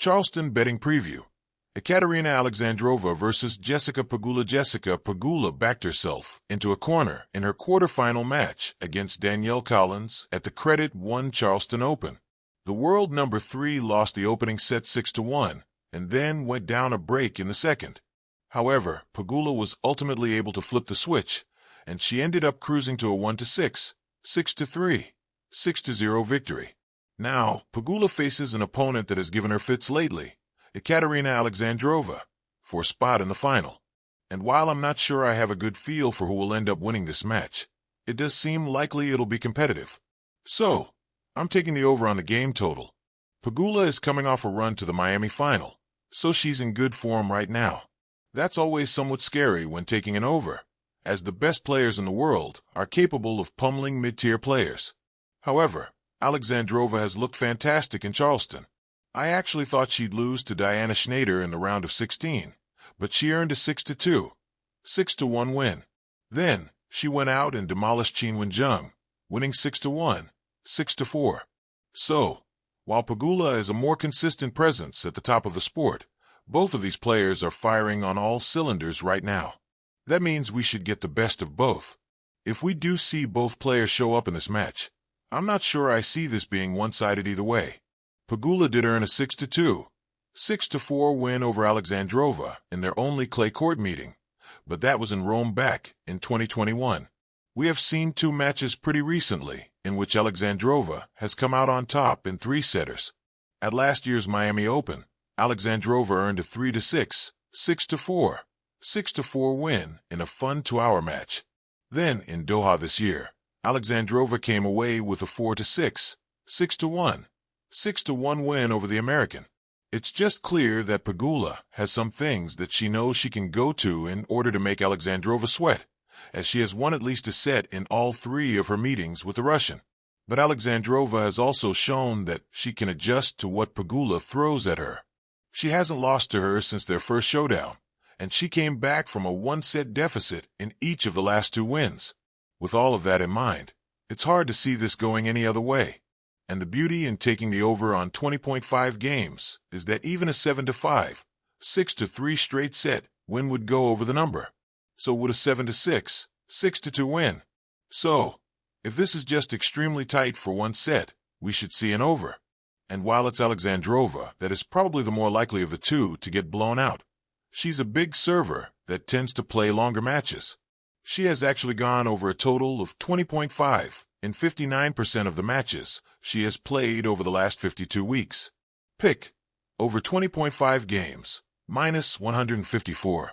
Charleston betting preview. Ekaterina Alexandrova versus Jessica Pegula. Jessica Pegula backed herself into a corner in her quarterfinal match against Danielle Collins at the Credit One Charleston Open. The world number 3 lost the opening set 6-1 and then went down a break in the second. However, Pegula was ultimately able to flip the switch, and she ended up cruising to a 1-6, 6-3, 6-0 victory. Now, Pegula faces an opponent that has given her fits lately, Ekaterina Alexandrova, for a spot in the final. And while I'm not sure I have a good feel for who will end up winning this match, it does seem likely it'll be competitive. So, I'm taking the over on the game total. Pegula is coming off a run to the Miami final, so she's in good form right now. That's always somewhat scary when taking an over, as the best players in the world are capable of pummeling mid-tier players. However, Alexandrova has looked fantastic in Charleston. I actually thought she'd lose to Diana Schneider in the round of 16, but she earned a 6-2, 6-1 win. Then, she went out and demolished Qinwen Zheng, winning 6-1, 6-4. So, while Pegula is a more consistent presence at the top of the sport, both of these players are firing on all cylinders right now. That means we should get the best of both. If we do see both players show up in this match, I'm not sure I see this being one-sided either way. Pegula did earn a 6-2, 6-4 win over Alexandrova in their only clay court meeting, but that was in Rome back in 2021. We have seen 2 matches pretty recently in which Alexandrova has come out on top in 3-setters. At last year's Miami Open, Alexandrova earned a 3-6, 6-4, 6-4 win in a fun 2-hour match. Then, in Doha this year, Alexandrova came away with a 4-6, 6-1, 6-1 win over the American. It's just clear that Pegula has some things that she knows she can go to in order to make Alexandrova sweat, as she has won at least a set in all 3 of her meetings with the Russian. But Alexandrova has also shown that she can adjust to what Pegula throws at her. She hasn't lost to her since their first showdown, and she came back from a 1-set deficit in each of the last 2 wins. With all of that in mind, it's hard to see this going any other way. And the beauty in taking the over on 20.5 games is that even a 7-5, 6-3 straight set win would go over the number. So would a 7-6, 6-2 win. So, if this is just extremely tight for 1 set, we should see an over. And while it's Alexandrova that is probably the more likely of the 2 to get blown out, she's a big server that tends to play longer matches. She has actually gone over a total of 20.5 in 59% of the matches she has played over the last 52 weeks. Pick over 20.5 games, -154.